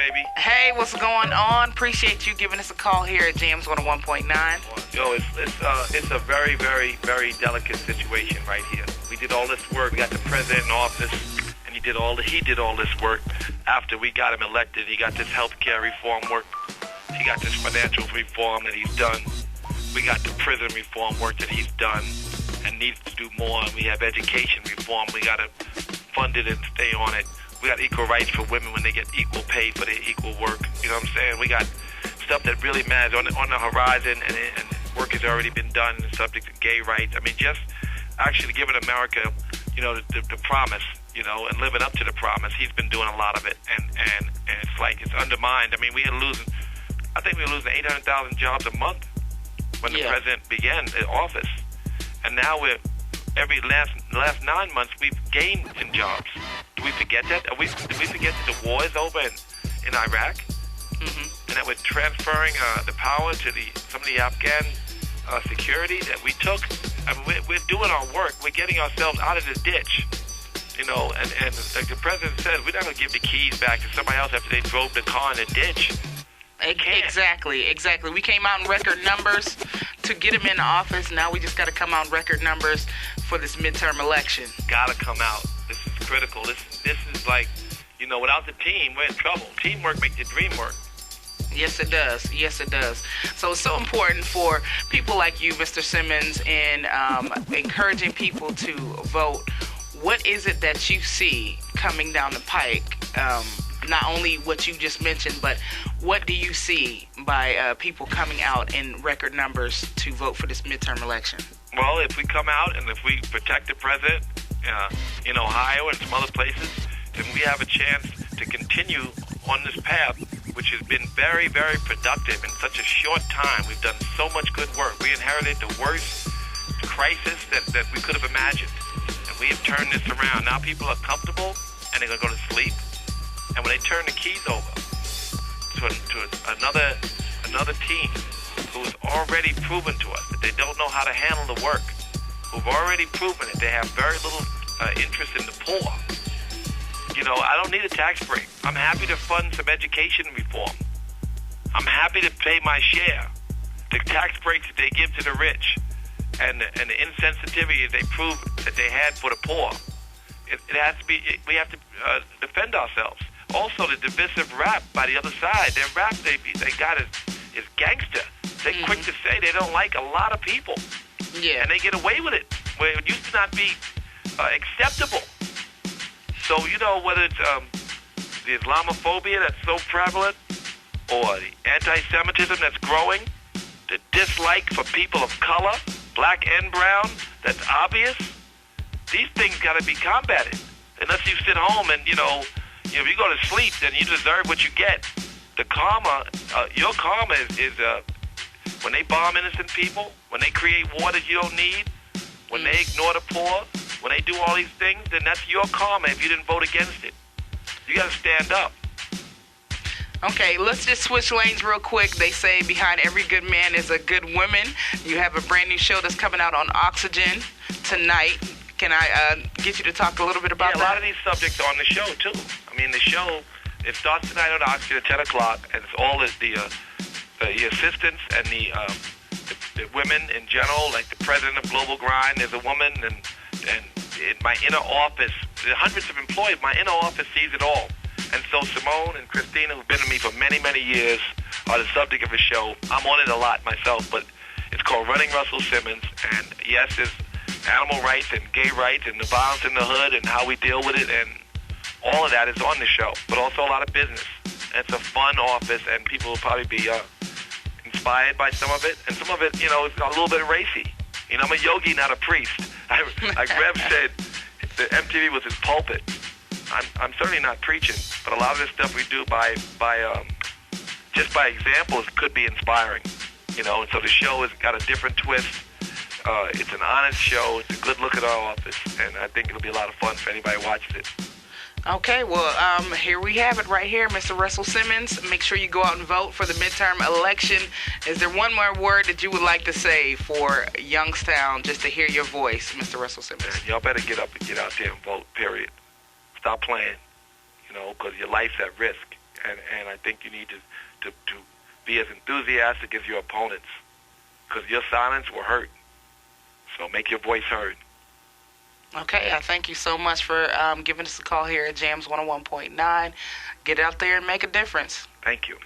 baby. Hey, what's going on? Appreciate you giving us a call here at Jams 101.9. Yo, it's a very, very, very delicate situation right here. We did all this work. We got the president in office, and he did all this work after we got him elected. He got this health care reform work. He got this financial reform that he's done. We got the prison reform work that he's done and needs to do more. And we have education reform. We got to fund it and stay on it. We got equal rights for women when they get equal pay for their equal work. You know what I'm saying? We got stuff that really matters on the horizon, and work has already been done in the subject of gay rights. I mean, just actually giving America, you know, the promise, you know, and living up to the promise. He's been doing a lot of it, and it's like it's undermined. I mean, I think we were losing 800,000 jobs a month when the president began in office, and now every last 9 months we've gained in jobs. Do we forget that? Did we forget that the war is over in Iraq? Mm-hmm. And that we're transferring the power to some of the Afghan security that we took? I mean, we're doing our work. We're getting ourselves out of the ditch. You know, and like the president said, we're not going to give the keys back to somebody else after they drove the car in the ditch. Exactly. We came out in record numbers to get him in office. Now we just got to come out in record numbers for this midterm election. Got to come out. This is critical. This is like, you know, without the team, we're in trouble. Teamwork makes the dream work. Yes, it does. So it's so important for people like you, Mr. Simmons, in encouraging people to vote. What is it that you see coming down the pike? Not only what you just mentioned, but what do you see by people coming out in record numbers to vote for this midterm election? Well, if we come out and if we protect the president in Ohio and some other places, then we have a chance to continue on this path, which has been very, very productive in such a short time. We've done so much good work. We inherited the worst crisis that we could have imagined, and we have turned this around. Now people are comfortable, and they're going to go to sleep. And when they turn the keys over to another team who's already proven to us that they don't know how to handle the work, who've already proven that they have very little interest in the poor. You know, I don't need a tax break. I'm happy to fund some education reform. I'm happy to pay my share. The tax breaks that they give to the rich and the insensitivity that they prove that they had for the poor. It has to be. We have to defend ourselves. Also, the divisive rap by the other side. Their rap they got is gangster. They're quick to say they don't like a lot of people. Yeah. And they get away with it, where it used to not be acceptable. So, you know, whether it's the Islamophobia that's so prevalent or the anti-Semitism that's growing, the dislike for people of color, black and brown, that's obvious, these things got to be combated. Unless you sit home and, you know, if you go to sleep, then you deserve what you get. The karma, your karma is when they bomb innocent people, when they create war that you don't need, when they ignore the poor, when they do all these things, then that's your karma if you didn't vote against it. You got to stand up. Okay, let's just switch lanes real quick. They say behind every good man is a good woman. You have a brand new show that's coming out on Oxygen tonight. Can I get you to talk a little bit about that? A lot of these subjects are on the show, too. I mean, the show, it starts tonight on Oxygen at 10 o'clock, and it's all the assistants and the women in general, like the president of Global Grind. There's a woman, and in my inner office, there are hundreds of employees. My inner office sees it all. And so Simone and Christina, who've been with me for many, many years, are the subject of the show. I'm on it a lot myself, but it's called Running Russell Simmons. And yes, there's animal rights and gay rights and the violence in the hood and how we deal with it, and all of that is on the show, but also a lot of business. And it's a fun office, and people will probably be inspired by some of it. And some of it, you know, is a little bit racy. You know, I'm a yogi, not a priest. Like Rev said, the MTV was his pulpit. I'm certainly not preaching, but a lot of this stuff we do just by examples could be inspiring, you know. And so the show has got a different twist. It's an honest show. It's a good look at our office, and I think it'll be a lot of fun for anybody who watches it. Okay, well, here we have it right here, Mr. Russell Simmons. Make sure you go out and vote for the midterm election. Is there one more word that you would like to say for Youngstown, just to hear your voice, Mr. Russell Simmons? Man, y'all better get up and get out there and vote, period. Stop playing, you know, because your life's at risk. and I think you need to be as enthusiastic as your opponents, because your silence will hurt. So make your voice heard. Okay, I thank you so much for giving us a call here at Jams 101.9. Get out there and make a difference. Thank you.